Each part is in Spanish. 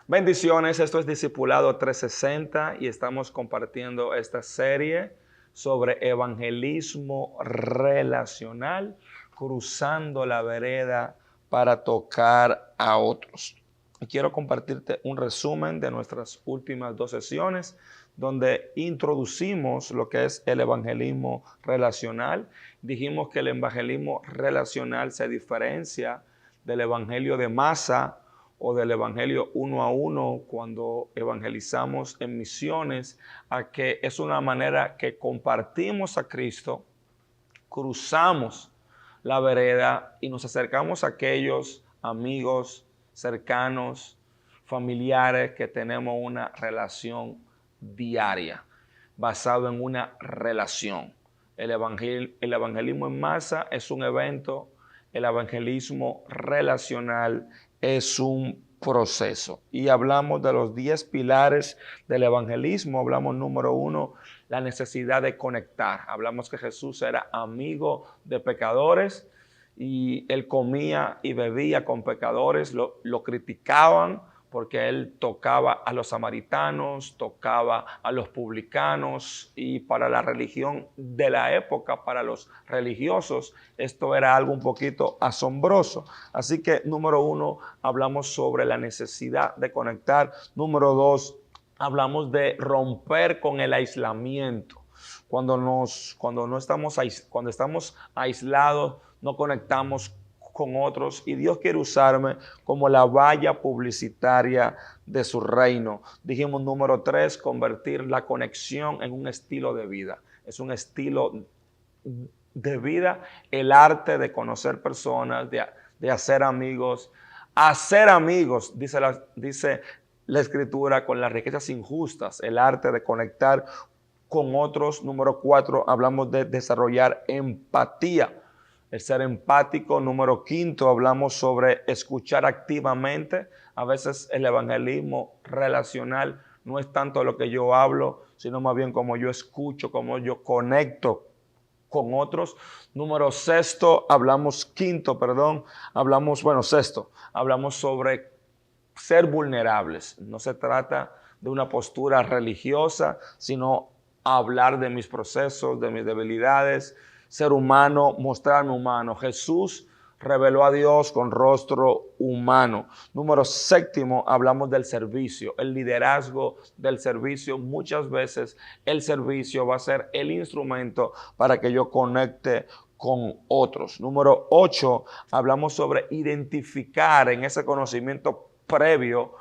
Bendiciones, esto es Discipulado 360 y estamos compartiendo esta serie sobre evangelismo relacional, cruzando la vereda para tocar a otros. Y quiero compartirte un resumen de nuestras últimas dos sesiones donde introducimos lo que es el evangelismo relacional. Dijimos que el evangelismo relacional se diferencia del evangelio de masa o del evangelio uno a uno cuando evangelizamos en misiones, a que es una manera que compartimos a Cristo, cruzamos la vereda y nos acercamos a aquellos amigos cercanos, familiares que tenemos una relación diaria, basado en una relación. El evangelismo en masa es un evento, el evangelismo relacional es un proceso. Y hablamos de los 10 pilares del evangelismo. Hablamos número 1, la necesidad de conectar. Hablamos que Jesús era amigo de pecadores y él comía y bebía con pecadores, lo criticaban porque él tocaba a los samaritanos, tocaba a los publicanos, y para la religión de la época, para los religiosos, esto era algo un poquito asombroso. Así que, número 1, hablamos sobre la necesidad de conectar. Número 2, hablamos de romper con el aislamiento. Cuando estamos aislados, no conectamos con otros, y Dios quiere usarme como la valla publicitaria de su reino. Dijimos número 3, convertir la conexión en un estilo de vida. Es un estilo de vida, el arte de conocer personas, de hacer amigos. Hacer amigos, dice la Escritura, con las riquezas injustas, el arte de conectar con otros. Número 4, hablamos de desarrollar empatía, el ser empático. Número 5, hablamos sobre escuchar activamente. A veces el evangelismo relacional no es tanto lo que yo hablo, sino más bien cómo yo escucho, cómo yo conecto con otros. Número 6, hablamos sobre ser vulnerables. No se trata de una postura religiosa, sino hablar de mis procesos, de mis debilidades, ser humano, mostrarme humano. Jesús reveló a Dios con rostro humano. Número 7, hablamos del servicio, el liderazgo del servicio. Muchas veces el servicio va a ser el instrumento para que yo conecte con otros. Número 8, hablamos sobre identificar en ese conocimiento previo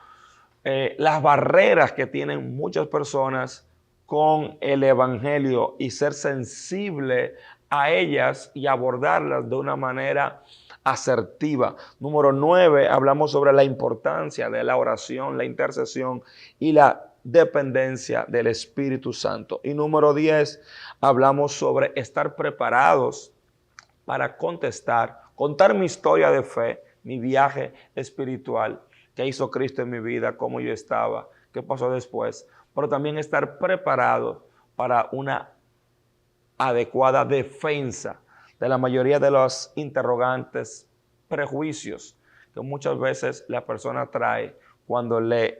las barreras que tienen muchas personas con el evangelio y ser sensible a ellas y abordarlas de una manera asertiva. Número 9, hablamos sobre la importancia de la oración, la intercesión y la dependencia del Espíritu Santo. Y número 10, hablamos sobre estar preparados para contar mi historia de fe, mi viaje espiritual, qué hizo Cristo en mi vida, cómo yo estaba, qué pasó después, pero también estar preparado para una adecuada defensa de la mayoría de los interrogantes, prejuicios que muchas veces la persona trae cuando le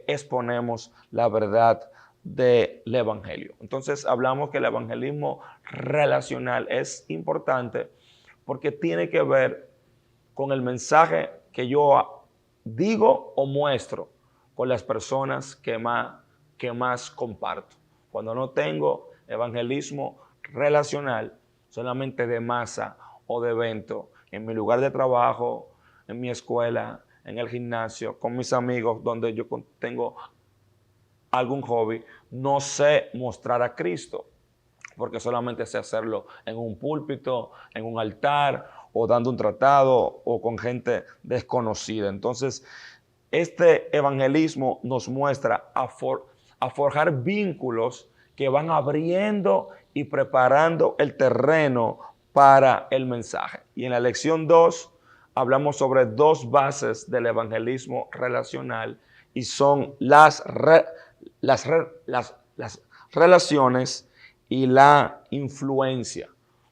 exponemos la verdad del evangelio. Entonces hablamos que el evangelismo relacional es importante porque tiene que ver con el mensaje que yo digo o muestro con las personas que más comparto. Cuando no tengo evangelismo relacional, solamente de masa o de evento, en mi lugar de trabajo, en mi escuela, en el gimnasio, con mis amigos, donde yo tengo algún hobby, no sé mostrar a Cristo, porque solamente sé hacerlo en un púlpito, en un altar, o dando un tratado, o con gente desconocida. Entonces, este evangelismo nos muestra a forjar vínculos que van abriendo y preparando el terreno para el mensaje. Y en la lección 2 hablamos sobre 2 bases del evangelismo relacional, y son las relaciones y la influencia.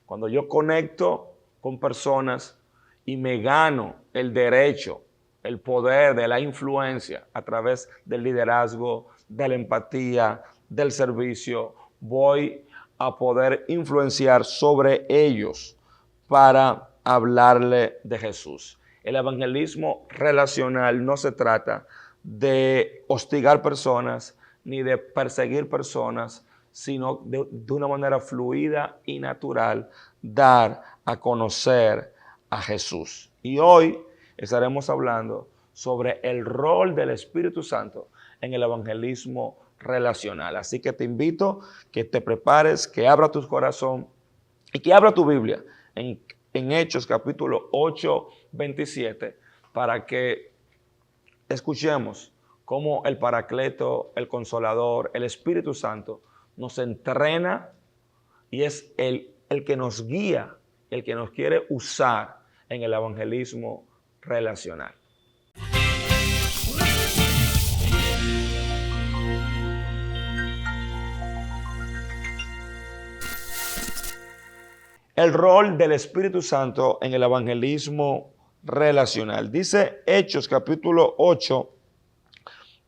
Cuando yo conecto con personas y me gano el derecho, el poder de la influencia a través del liderazgo, de la empatía, del servicio, voy a poder influenciar sobre ellos para hablarle de Jesús. El evangelismo relacional no se trata de hostigar personas ni de perseguir personas, sino de una manera fluida y natural dar a conocer a Jesús. Y hoy estaremos hablando sobre el rol del Espíritu Santo en el evangelismo relacional. Así que te invito que te prepares, que abra tu corazón y que abra tu Biblia en Hechos capítulo 8, 27, para que escuchemos cómo el Paracleto, el Consolador, el Espíritu Santo nos entrena y es el que nos guía, el que nos quiere usar en el evangelismo relacional. El rol del Espíritu Santo en el evangelismo relacional. Dice Hechos capítulo 8,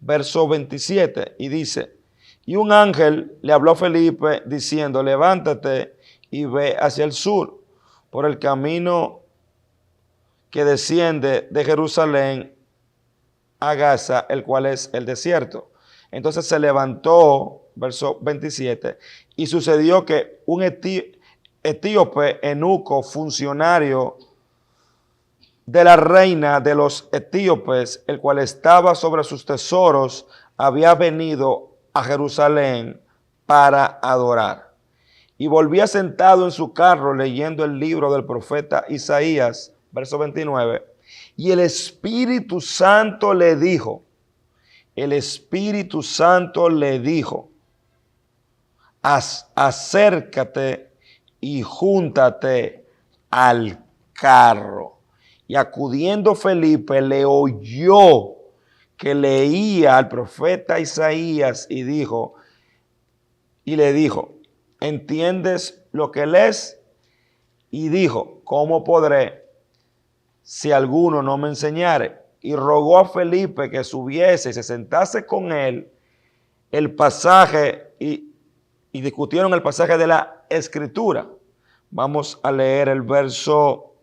verso 27, y dice: y un ángel le habló a Felipe diciendo: levántate y ve hacia el sur, por el camino que desciende de Jerusalén a Gaza, el cual es el desierto. Entonces se levantó, verso 27, y sucedió que un etíope eunuco, funcionario de la reina de los etíopes, el cual estaba sobre sus tesoros, había venido a Jerusalén para adorar. Y volvía sentado en su carro leyendo el libro del profeta Isaías, verso 29, y el Espíritu Santo le dijo, acércate y júntate al carro. Y acudiendo Felipe le oyó que leía al profeta Isaías y le dijo, ¿entiendes lo que lees? Y dijo, ¿cómo podré si alguno no me enseñare? Y rogó a Felipe que subiese y se sentase con él el pasaje y discutieron el pasaje de la Escritura. Vamos a leer el verso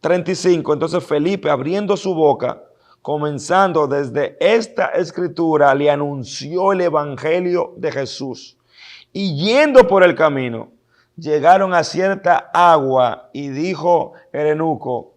35. Entonces Felipe, abriendo su boca, comenzando desde esta escritura, le anunció el evangelio de Jesús. Y yendo por el camino, llegaron a cierta agua y dijo el eunuco,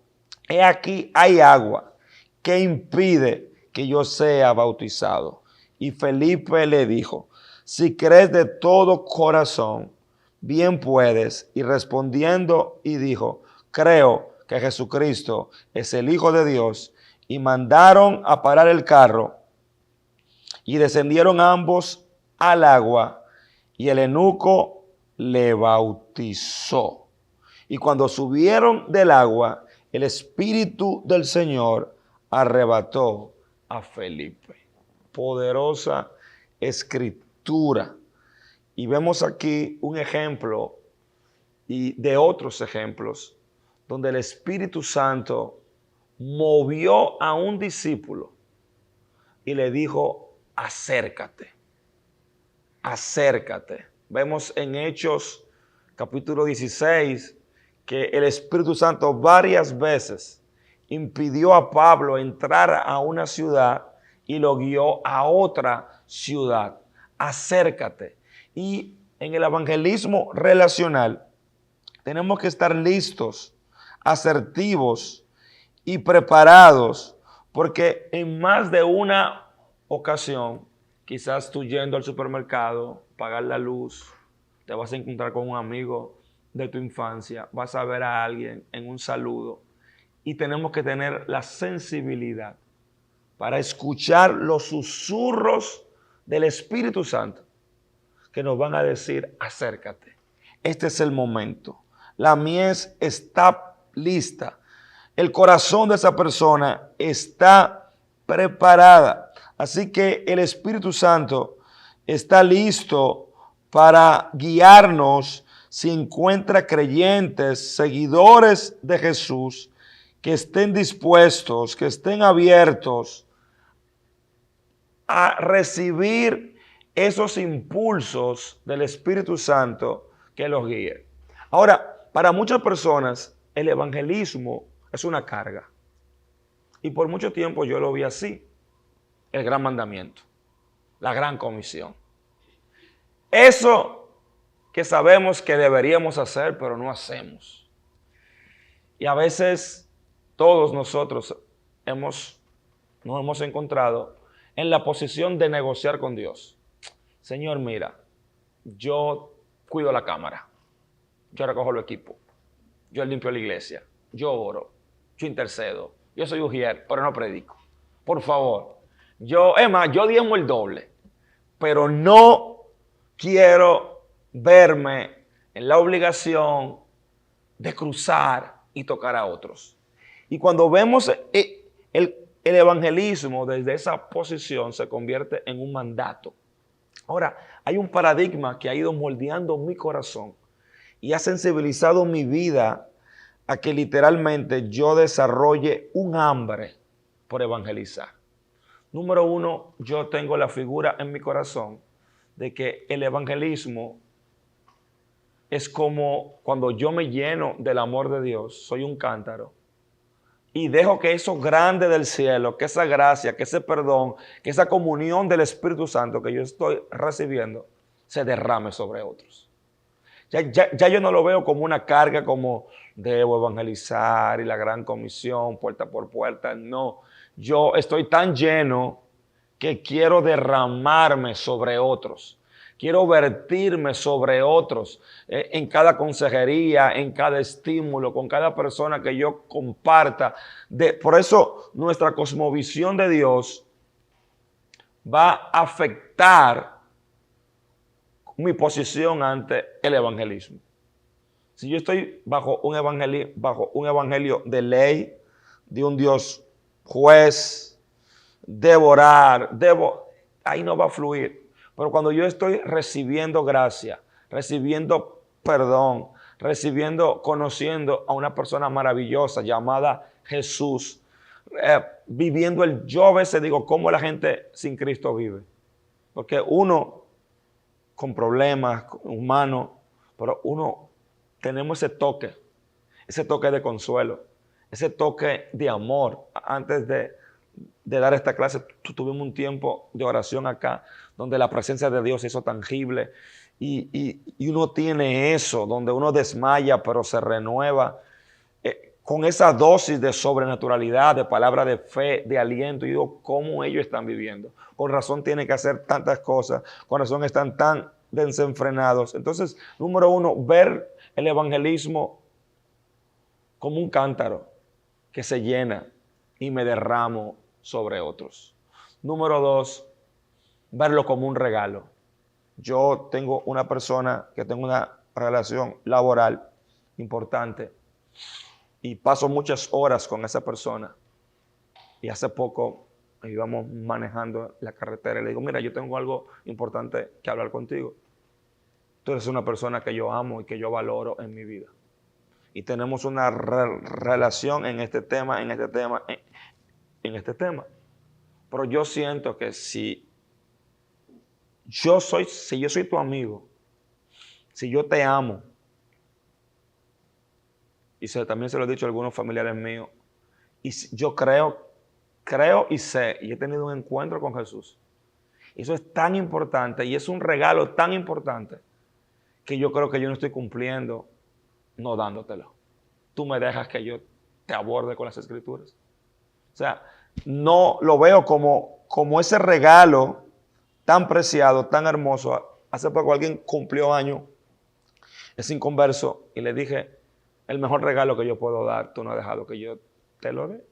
he aquí hay agua, ¿qué impide que yo sea bautizado? Y Felipe le dijo, si crees de todo corazón, bien puedes. Y respondiendo y dijo, creo que Jesucristo es el Hijo de Dios. Y mandaron a parar el carro y descendieron ambos al agua y el eunuco le bautizó. Y cuando subieron del agua, el Espíritu del Señor arrebató a Felipe. Poderosa escritura. Y vemos aquí un ejemplo y de otros ejemplos donde el Espíritu Santo movió a un discípulo y le dijo, acércate, acércate. Vemos en Hechos capítulo 16 que el Espíritu Santo varias veces impidió a Pablo entrar a una ciudad y lo guió a otra ciudad. Acércate. Y en el evangelismo relacional tenemos que estar listos, asertivos y preparados, porque en más de una ocasión, quizás tú yendo al supermercado, pagar la luz, te vas a encontrar con un amigo de tu infancia, vas a ver a alguien en un saludo y tenemos que tener la sensibilidad para escuchar los susurros del Espíritu Santo que nos van a decir, acércate. Este es el momento. La mies está lista. El corazón de esa persona está preparada. Así que el Espíritu Santo está listo para guiarnos si encuentra creyentes, seguidores de Jesús, que estén dispuestos, que estén abiertos a recibir esos impulsos del Espíritu Santo que los guíe. Ahora, para muchas personas, el evangelismo es una carga. Y por mucho tiempo yo lo vi así. El gran mandamiento, la gran comisión. Eso que sabemos que deberíamos hacer, pero no hacemos. Y a veces todos nosotros nos hemos encontrado en la posición de negociar con Dios. Señor, mira, yo cuido la cámara, yo recojo el equipo, yo limpio la iglesia, yo oro, yo intercedo, yo soy ujier, pero no predico. Por favor, yo diezmo el doble, pero no quiero verme en la obligación de cruzar y tocar a otros. Y cuando vemos el evangelismo desde esa posición se convierte en un mandato. Ahora, hay un paradigma que ha ido moldeando mi corazón y ha sensibilizado mi vida a que literalmente yo desarrolle un hambre por evangelizar. Número uno, yo tengo la figura en mi corazón de que el evangelismo es como cuando yo me lleno del amor de Dios, soy un cántaro, y dejo que eso grande del cielo, que esa gracia, que ese perdón, que esa comunión del Espíritu Santo que yo estoy recibiendo, se derrame sobre otros. Ya yo no lo veo como una carga, como debo evangelizar y la gran comisión, puerta por puerta. No, yo estoy tan lleno que quiero derramarme sobre otros. Quiero vertirme sobre otros en cada consejería, en cada estímulo, con cada persona que yo comparta. Por eso nuestra cosmovisión de Dios va a afectar mi posición ante el evangelismo. Si yo estoy bajo un evangelio de ley, de un Dios juez, ahí no va a fluir. Pero cuando yo estoy recibiendo gracia, recibiendo perdón, conociendo a una persona maravillosa llamada Jesús, viviendo yo a veces digo, ¿cómo la gente sin Cristo vive? Porque uno con problemas humanos, pero uno tenemos ese toque de consuelo, ese toque de amor. Antes de dar esta clase, tuvimos un tiempo de oración acá, donde la presencia de Dios se hizo tangible y uno tiene eso, donde uno desmaya pero se renueva con esa dosis de sobrenaturalidad, de palabra de fe, de aliento. Y digo, ¿cómo ellos están viviendo? Con razón tienen que hacer tantas cosas, con razón están tan desenfrenados. Entonces, número uno, ver el evangelismo como un cántaro que se llena y me derramo sobre otros. Número dos, verlo como un regalo. Yo tengo una persona que tengo una relación laboral importante y paso muchas horas con esa persona. Y hace poco íbamos manejando la carretera y le digo, mira, yo tengo algo importante que hablar contigo. Tú eres una persona que yo amo y que yo valoro en mi vida. Y tenemos una relación en este tema. Pero yo siento que si yo soy tu amigo, si yo te amo, y también se lo he dicho a algunos familiares míos, y yo creo y sé, y he tenido un encuentro con Jesús. Eso es tan importante y es un regalo tan importante que yo creo que yo no estoy cumpliendo no dándotelo. Tú me dejas que yo te aborde con las Escrituras. O sea, no lo veo como ese regalo tan preciado, tan hermoso. Hace poco alguien cumplió año, es inconverso, y le dije, el mejor regalo que yo puedo dar, tú no has dejado que yo te lo dé.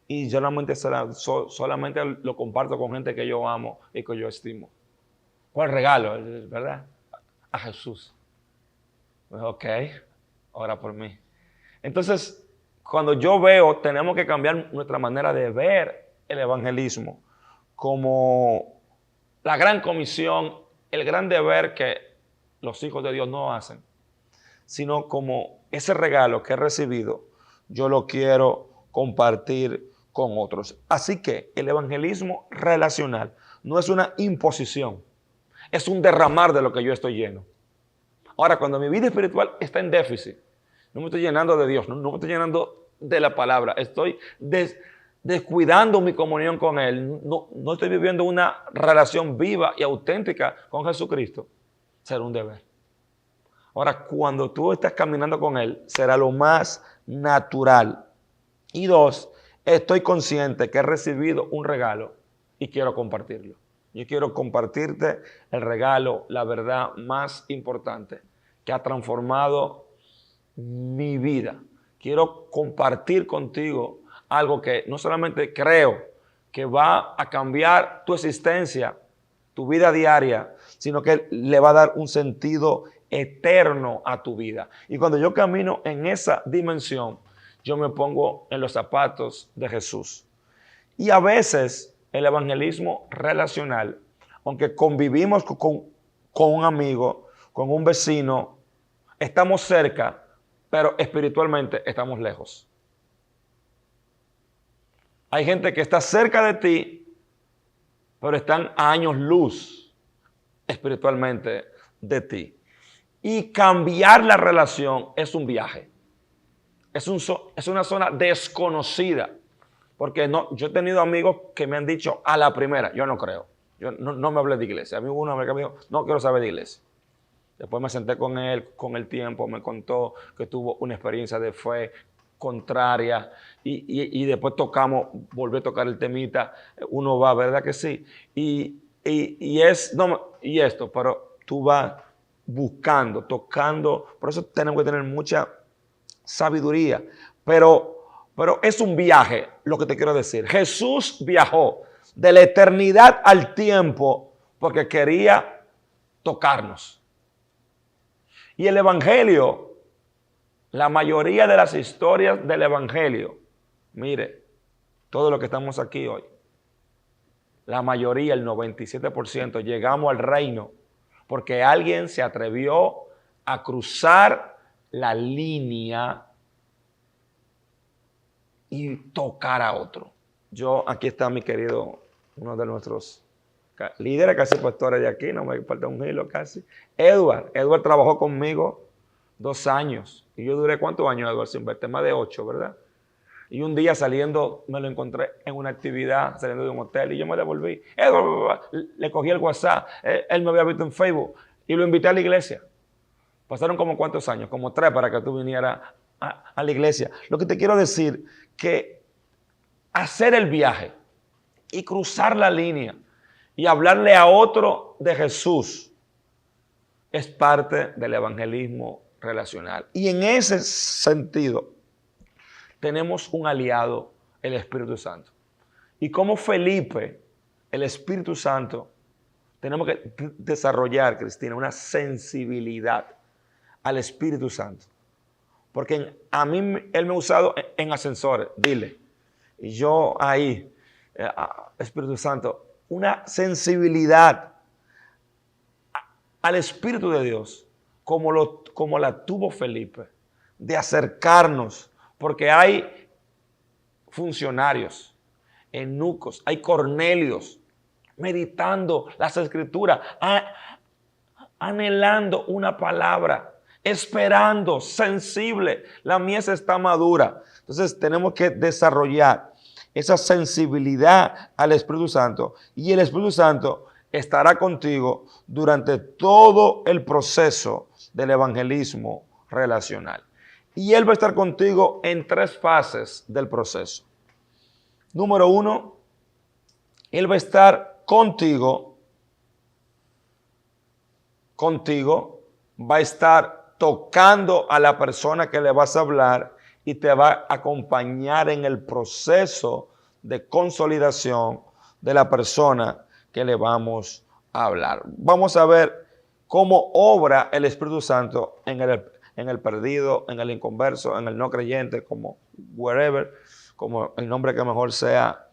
Y yo solamente lo comparto con gente que yo amo y que yo estimo. ¿Cuál regalo? ¿Verdad? A Jesús. Pues, ok, ora por mí. Entonces, cuando yo veo, tenemos que cambiar nuestra manera de ver el evangelismo como la gran comisión, el gran deber que los hijos de Dios no hacen, sino como ese regalo que he recibido yo lo quiero compartir con otros. Así que el evangelismo relacional no es una imposición, es un derramar de lo que yo estoy lleno. Ahora, cuando mi vida espiritual está en déficit, no me estoy llenando de Dios, no me estoy llenando de la palabra, estoy descuidando mi comunión con Él, no estoy viviendo una relación viva y auténtica con Jesucristo, será un deber. Ahora, cuando tú estás caminando con Él, será lo más natural. Y dos, estoy consciente que he recibido un regalo y quiero compartirlo. Yo quiero compartirte el regalo, la verdad más importante que ha transformado mi vida. Quiero compartir contigo algo que no solamente creo que va a cambiar tu existencia, tu vida diaria, sino que le va a dar un sentido eterno a tu vida. Y cuando yo camino en esa dimensión, yo me pongo en los zapatos de Jesús. Y a veces el evangelismo relacional, aunque convivimos con un amigo, con un vecino, estamos cerca, pero espiritualmente estamos lejos. Hay gente que está cerca de ti, pero están a años luz espiritualmente de ti. Y cambiar la relación es un viaje. Es una zona desconocida. Porque yo he tenido amigos que me han dicho a la primera, yo no creo. Yo no me hablé de iglesia. A mí hubo una amiga que me dijo, no quiero saber de iglesia. Después me senté con él, con el tiempo, me contó que tuvo una experiencia de fe contraria y después volví a tocar el temita. Uno va, ¿verdad que sí? Pero tú vas buscando, tocando. Por eso tenemos que tener mucha sabiduría. Pero es un viaje, lo que te quiero decir. Jesús viajó de la eternidad al tiempo porque quería tocarnos. Y el evangelio, la mayoría de las historias del evangelio, mire, todo lo que estamos aquí hoy, la mayoría, el 97%, llegamos al reino porque alguien se atrevió a cruzar la línea y tocar a otro. Aquí está mi querido, uno de nuestros líderes, casi pastores de aquí, no me falta un hilo casi. Edward trabajó conmigo 2 años. Y yo duré, ¿cuántos años, Edward, sin verte? Más de 8, ¿verdad? Y un día saliendo, me lo encontré en una actividad, saliendo de un hotel, y yo me devolví. Edward, le cogí el WhatsApp, él me había visto en Facebook, y lo invité a la iglesia. Pasaron como ¿cuántos años? Como 3 para que tú vinieras a la iglesia. Lo que te quiero decir, que hacer el viaje y cruzar la línea y hablarle a otro de Jesús es parte del evangelismo relacional. Y en ese sentido tenemos un aliado, el Espíritu Santo. Y como Felipe, el Espíritu Santo, tenemos que desarrollar, Cristina, una sensibilidad al Espíritu Santo. Porque a mí Él me ha usado en ascensores, dile. Y yo ahí, Espíritu Santo, una sensibilidad al Espíritu de Dios, como la tuvo Felipe, de acercarnos, porque hay funcionarios, eunucos, hay Cornelios, meditando las Escrituras, anhelando una palabra, esperando, sensible, la mies está madura. Entonces tenemos que desarrollar esa sensibilidad al Espíritu Santo, y el Espíritu Santo estará contigo durante todo el proceso del evangelismo relacional. Y Él va a estar contigo en 3 fases del proceso. Número 1, Él va a estar contigo, va a estar tocando a la persona que le vas a hablar y te va a acompañar en el proceso de consolidación de la persona que le vamos a hablar. Vamos a ver cómo obra el Espíritu Santo en el perdido, en el inconverso, en el no creyente, como wherever, como el nombre que mejor sea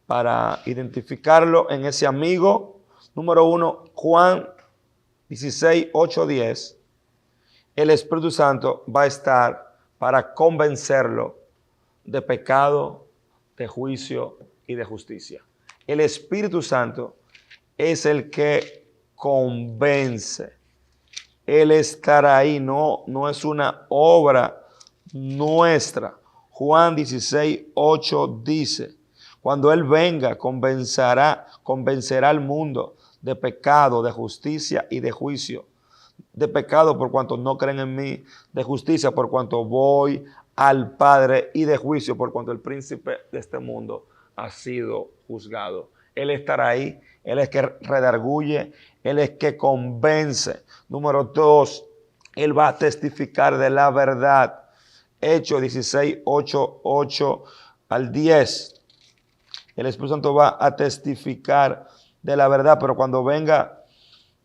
para identificarlo en ese amigo. Número 1, Juan 16, 8, 10. El Espíritu Santo va a estar para convencerlo de pecado, de juicio y de justicia. El Espíritu Santo es el que convence. Él estará ahí, no es una obra nuestra. Juan 16:8 dice, cuando Él venga, convencerá al mundo de pecado, de justicia y de juicio. De pecado por cuanto no creen en mí, de justicia por cuanto voy al Padre y de juicio por cuanto el príncipe de este mundo ha sido juzgado. Él estará ahí, Él es que redarguye, Él es que convence. Número 2, Él va a testificar de la verdad. Hechos 16:8 al 10. El Espíritu Santo va a testificar de la verdad, pero cuando venga,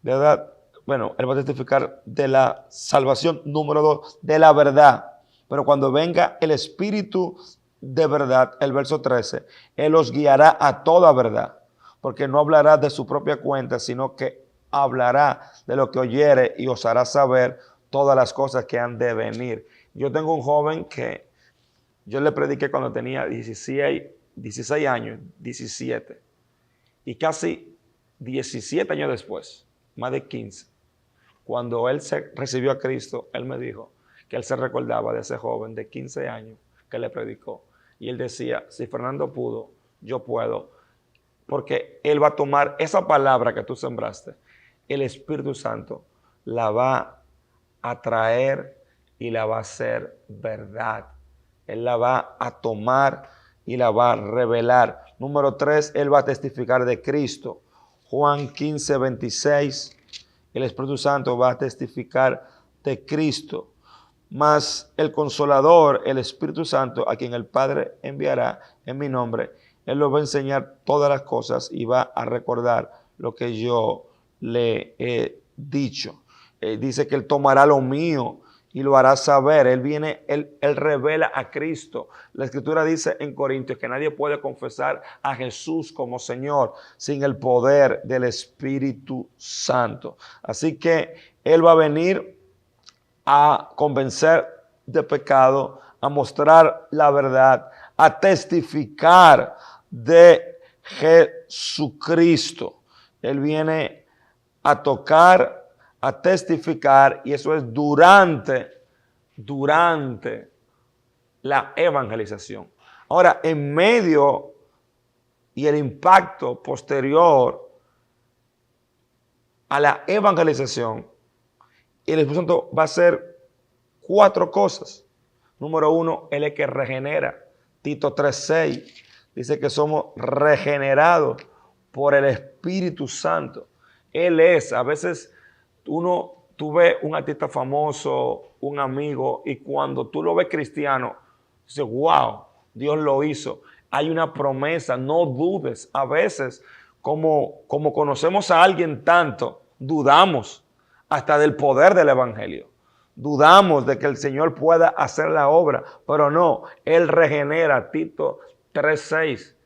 ¿verdad? Bueno, Él va a testificar de la salvación. Número 2, de la verdad. Pero cuando venga el Espíritu de verdad, el verso 13, Él os guiará a toda verdad, porque no hablará de su propia cuenta, sino que hablará de lo que oyere y os hará saber todas las cosas que han de venir. Yo tengo un joven que yo le prediqué cuando tenía 16 años, 17, y casi 17 años después, más de 15, cuando él se recibió a Cristo, él me dijo que él se recordaba de ese joven de 15 años que le predicó. Y él decía, si Fernando pudo, yo puedo. Porque él va a tomar esa palabra que tú sembraste, el Espíritu Santo la va a traer y la va a hacer verdad. Él la va a tomar y la va a revelar. Número 3, Él va a testificar de Cristo. Juan 15:26, el Espíritu Santo va a testificar de Cristo. Mas el Consolador, el Espíritu Santo, a quien el Padre enviará en mi nombre, Él lo va a enseñar todas las cosas y va a recordar lo que yo le he dicho. Dice que Él tomará lo mío y lo hará saber. Él viene, Él revela a Cristo. La Escritura dice en Corintios que nadie puede confesar a Jesús como Señor sin el poder del Espíritu Santo. Así que Él va a venir a convencer de pecado, a mostrar la verdad, a testificar de Jesucristo. Él viene a tocar, a testificar, y eso es durante la evangelización. Ahora, en medio y el impacto posterior a la evangelización, el Espíritu Santo va a hacer 4 cosas. Número 1, Él es que regenera. Tito 3:6 dice que somos regenerados por el Espíritu Santo. Él es, a veces tú ves un artista famoso, un amigo, y cuando tú lo ves cristiano, dices, wow, Dios lo hizo. Hay una promesa, no dudes. A veces, como conocemos a alguien tanto, dudamos hasta del poder del Evangelio. Dudamos de que el Señor pueda hacer la obra, pero no, Él regenera. Tito 3:6.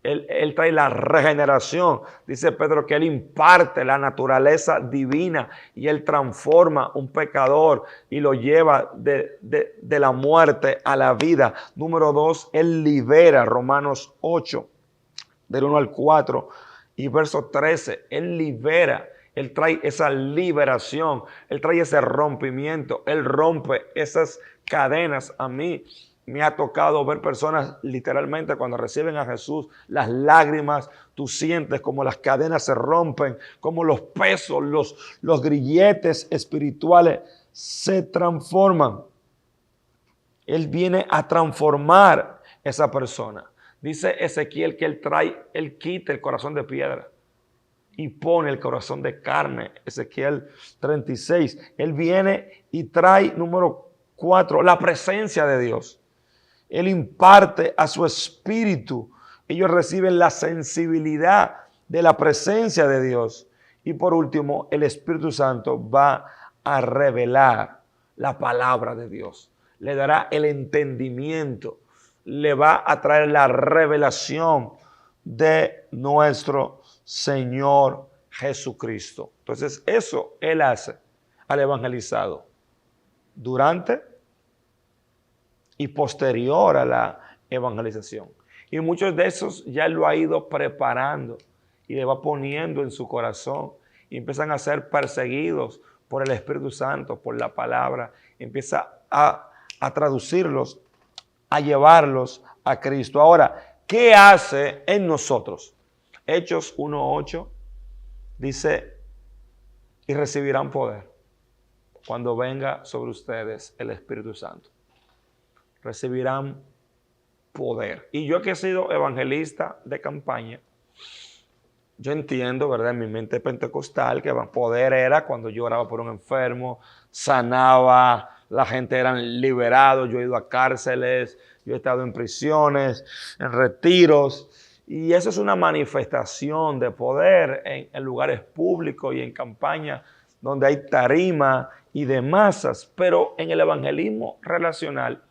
Él trae la regeneración. Dice Pedro que Él imparte la naturaleza divina y Él transforma un pecador y lo lleva de la muerte a la vida. Número 2, Él libera. Romanos 8, del 1 al 4 y verso 13. Él libera. Él trae esa liberación. Él trae ese rompimiento. Él rompe esas cadenas. A mí me ha tocado ver personas literalmente cuando reciben a Jesús, las lágrimas, tú sientes como las cadenas se rompen, como los pesos, los grilletes espirituales se transforman. Él viene a transformar esa persona. Dice Ezequiel que Él quita el corazón de piedra y pone el corazón de carne. Ezequiel 36. Él viene y trae, número 4, la presencia de Dios. Él imparte a su espíritu. Ellos reciben la sensibilidad de la presencia de Dios. Y por último, el Espíritu Santo va a revelar la palabra de Dios. Le dará el entendimiento. Le va a traer la revelación de nuestro Señor Jesucristo. Entonces, eso Él hace al evangelizado durante y posterior a la evangelización. Y muchos de esos ya Él lo ha ido preparando y le va poniendo en su corazón. Y empiezan a ser perseguidos por el Espíritu Santo, por la palabra. Y empieza a traducirlos, a llevarlos a Cristo. Ahora, ¿qué hace en nosotros? Hechos 1:8 dice, y recibirán poder cuando venga sobre ustedes el Espíritu Santo. Recibirán poder. Y yo que he sido evangelista de campaña, yo entiendo, ¿verdad? En mi mente pentecostal que poder era cuando yo oraba por un enfermo, sanaba, la gente eran liberados, yo he ido a cárceles, yo he estado en prisiones, en retiros, y eso es una manifestación de poder en lugares públicos y en campañas donde hay tarima y de masas, pero en el evangelismo relacional,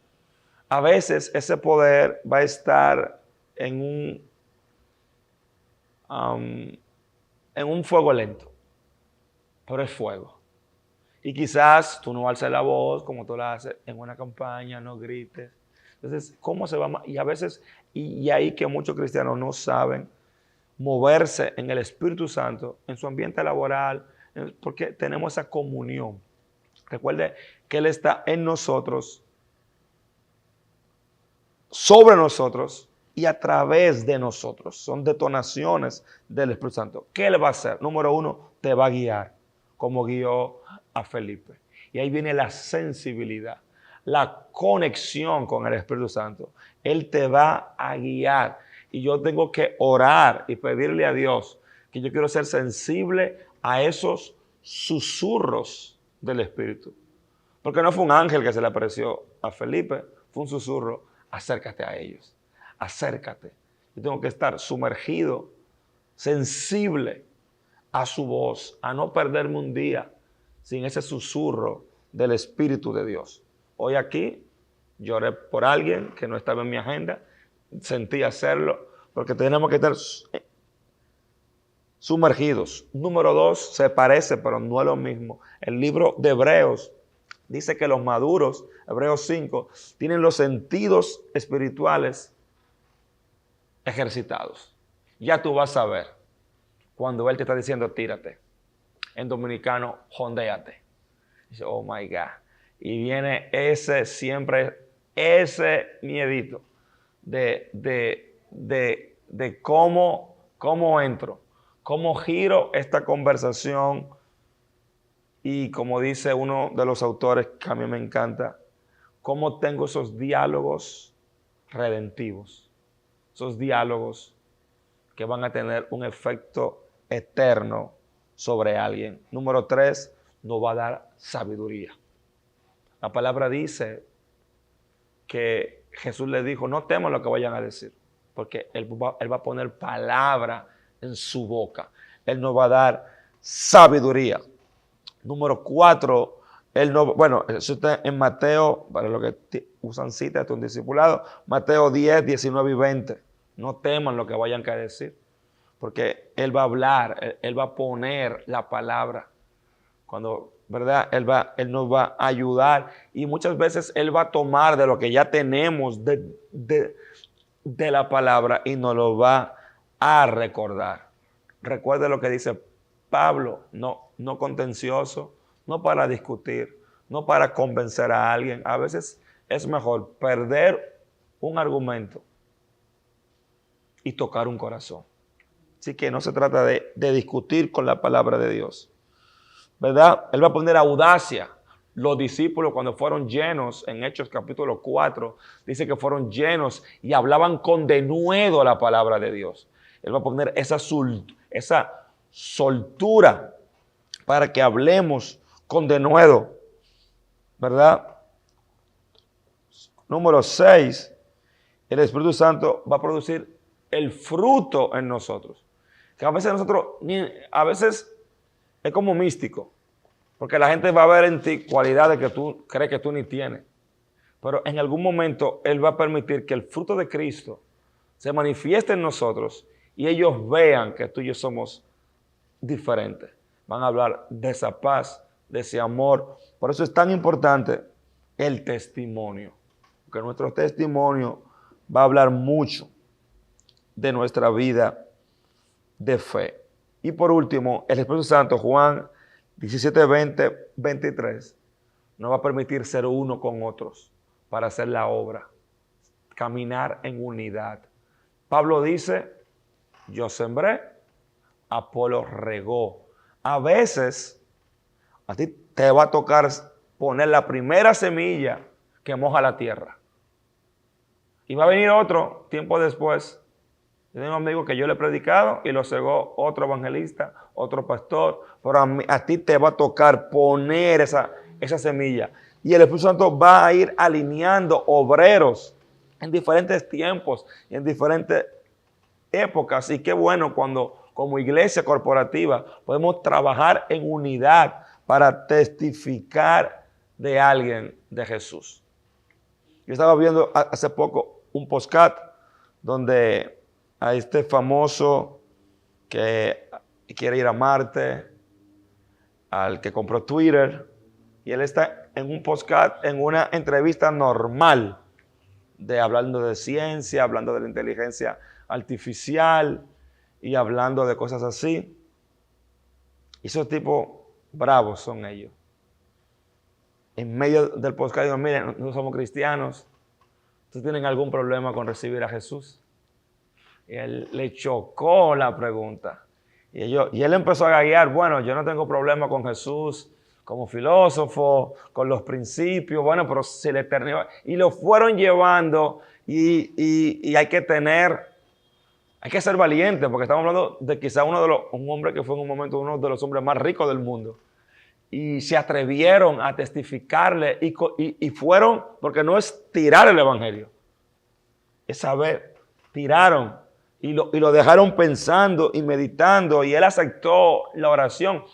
a veces ese poder va a estar en un fuego lento, pero es fuego. Y quizás tú no alces la voz como tú la haces en una campaña, no grites. Entonces, ¿cómo se va? Y a veces, y ahí que muchos cristianos no saben moverse en el Espíritu Santo, en su ambiente laboral, porque tenemos esa comunión. Recuerde que Él está en nosotros, sobre nosotros y a través de nosotros. Son detonaciones del Espíritu Santo. ¿Qué Él va a hacer? Número uno, te va a guiar, como guió a Felipe. Y ahí viene la sensibilidad, la conexión con el Espíritu Santo. Él te va a guiar. Y yo tengo que orar y pedirle a Dios que yo quiero ser sensible a esos susurros del Espíritu. Porque no fue un ángel que se le apareció a Felipe, fue un susurro. Acércate a ellos, acércate. Yo tengo que estar sumergido, sensible a su voz, a no perderme un día sin ese susurro del Espíritu de Dios. Hoy aquí lloré por alguien que no estaba en mi agenda, sentí hacerlo, porque tenemos que estar sumergidos. Número 2, se parece, pero no es lo mismo. El libro de Hebreos dice que los maduros, Hebreos 5, tienen los sentidos espirituales ejercitados. Ya tú vas a ver cuando Él te está diciendo tírate. En dominicano, jondéate. Dice, oh my God. Y viene siempre ese miedito de cómo entro, cómo giro esta conversación. Y como dice uno de los autores que a mí me encanta, cómo tengo esos diálogos redentivos, esos diálogos que van a tener un efecto eterno sobre alguien. Número 3, nos va a dar sabiduría. La palabra dice que Jesús le dijo, no teman lo que vayan a decir, porque Él va a poner palabra en su boca. Él nos va a dar sabiduría. Número 4, eso está en Mateo, para los que usan citas de un discipulado, Mateo 10, 19 y 20. No teman lo que vayan a decir, porque Él va a hablar, Él va a poner la palabra. Cuando, ¿verdad? Él nos va a ayudar y muchas veces Él va a tomar de lo que ya tenemos de la palabra y nos lo va a recordar. Recuerde lo que dice Pablo, no contencioso, no para discutir, no para convencer a alguien. A veces es mejor perder un argumento y tocar un corazón. Así que no se trata de discutir con la palabra de Dios, ¿verdad? Él va a poner audacia. Los discípulos cuando fueron llenos, en Hechos capítulo 4, dice que fueron llenos y hablaban con denuedo la palabra de Dios. Él va a poner esa soltura para que hablemos con denuedo, ¿verdad? Número 6, el Espíritu Santo va a producir el fruto en nosotros. Que a veces es como místico, porque la gente va a ver en ti cualidades que tú crees que tú ni tienes. Pero en algún momento Él va a permitir que el fruto de Cristo se manifieste en nosotros y ellos vean que tú y yo somos diferentes. Van a hablar de esa paz, de ese amor. Por eso es tan importante el testimonio. porque nuestro testimonio va a hablar mucho de nuestra vida de fe. Y por último, el Espíritu Santo, Juan 17, 20, 23, nos va a permitir ser uno con otros para hacer la obra, caminar en unidad. Pablo dice, yo sembré, Apolo regó. A veces, a ti te va a tocar poner la primera semilla que moja la tierra. Y va a venir otro tiempo después. Yo tengo un amigo que yo le he predicado y lo cegó otro evangelista, otro pastor. Pero a ti te va a tocar poner esa semilla. Y el Espíritu Santo va a ir alineando obreros en diferentes tiempos y en diferentes épocas. Y qué bueno cuando como iglesia corporativa podemos trabajar en unidad para testificar de alguien de Jesús. Yo estaba viendo hace poco un podcast donde a este famoso que quiere ir a Marte, al que compró Twitter, y él está en un podcast, en una entrevista normal, hablando de ciencia, hablando de la inteligencia artificial y hablando de cosas así. Y esos tipos bravos son ellos. En medio del podcast digo, miren, nosotros somos cristianos, ¿ustedes tienen algún problema con recibir a Jesús? Y él le chocó la pregunta. Y él empezó a gaguear, bueno, yo no tengo problema con Jesús como filósofo, con los principios, bueno, pero si la eternidad... Y lo fueron llevando y hay que ser valiente, porque estamos hablando de quizá un hombre que fue en un momento uno de los hombres más ricos del mundo. Y se atrevieron a testificarle y fueron, porque no es tirar el evangelio, es saber, tiraron. Y lo dejaron pensando y meditando, y él aceptó la oración.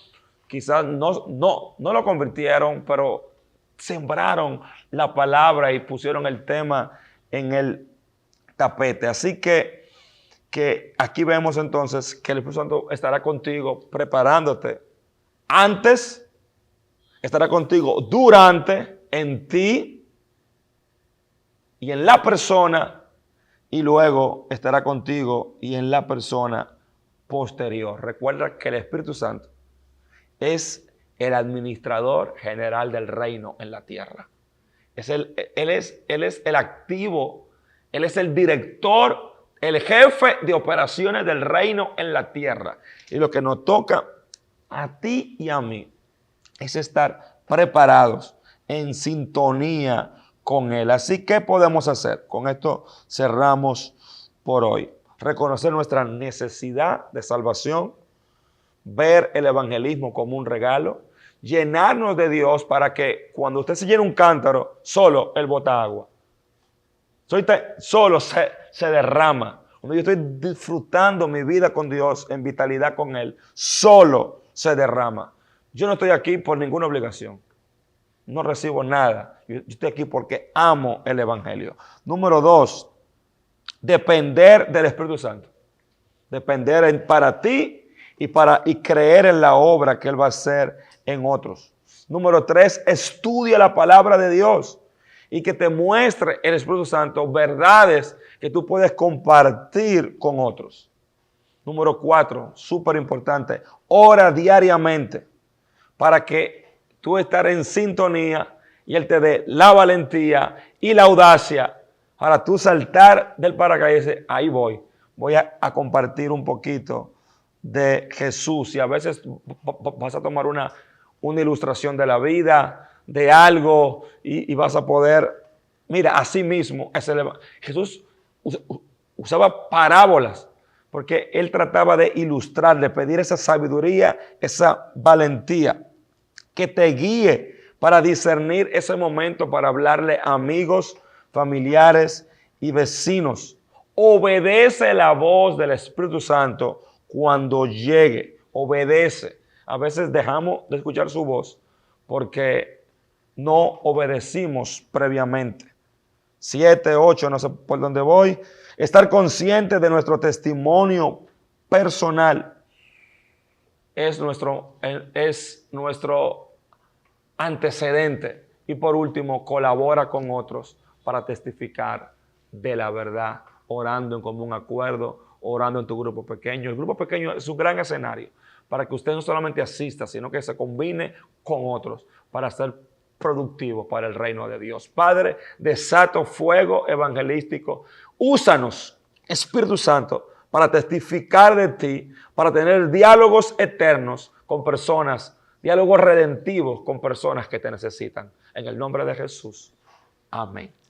Quizás no lo convirtieron, pero sembraron la palabra y pusieron el tema en el tapete. Así que aquí vemos entonces que el Espíritu Santo estará contigo preparándote antes, estará contigo durante, en ti y en la persona, y luego estará contigo y en la persona posterior. Recuerda que el Espíritu Santo es el administrador general del reino en la tierra. Él es el activo, Él es el director, el jefe de operaciones del reino en la tierra. Y lo que nos toca a ti y a mí es estar preparados, en sintonía con Él. Así que podemos hacer. Con esto cerramos por hoy. Reconocer nuestra necesidad de salvación, ver el evangelismo como un regalo, llenarnos de Dios para que cuando usted se llene un cántaro, solo Él bota agua. Solo se derrama. Cuando yo estoy disfrutando mi vida con Dios, en vitalidad con Él, solo se derrama. Yo no estoy aquí por ninguna obligación. No recibo nada. Yo estoy aquí porque amo el evangelio. Número 2, depender del Espíritu Santo. Depender para ti y creer en la obra que Él va a hacer en otros. Número 3, estudia la palabra de Dios y que te muestre el Espíritu Santo verdades que tú puedes compartir con otros. Número 4, súper importante, ora diariamente para que tú estar en sintonía y Él te dé la valentía y la audacia para tú saltar del paracaídas y decir, ahí voy a compartir un poquito de Jesús. Y a veces vas a tomar una ilustración de la vida, de algo, y vas a poder, mira, así mismo, Jesús usaba parábolas, porque Él trataba de ilustrar, de pedir esa sabiduría, esa valentía, que te guíe para discernir ese momento, para hablarle a amigos, familiares y vecinos. Obedece la voz del Espíritu Santo cuando llegue. Obedece. A veces dejamos de escuchar su voz porque no obedecimos previamente. 7, 8, no sé por dónde voy. Estar consciente de nuestro testimonio personal es nuestro antecedente. Y por último, colabora con otros para testificar de la verdad, orando en común acuerdo, orando en tu grupo pequeño. El grupo pequeño es un gran escenario para que usted no solamente asista, sino que se combine con otros para ser productivo para el reino de Dios. Padre, desato fuego evangelístico. Úsanos, Espíritu Santo, para testificar de ti, para tener diálogos eternos con personas, diálogos redentivos con personas que te necesitan. En el nombre de Jesús. Amén.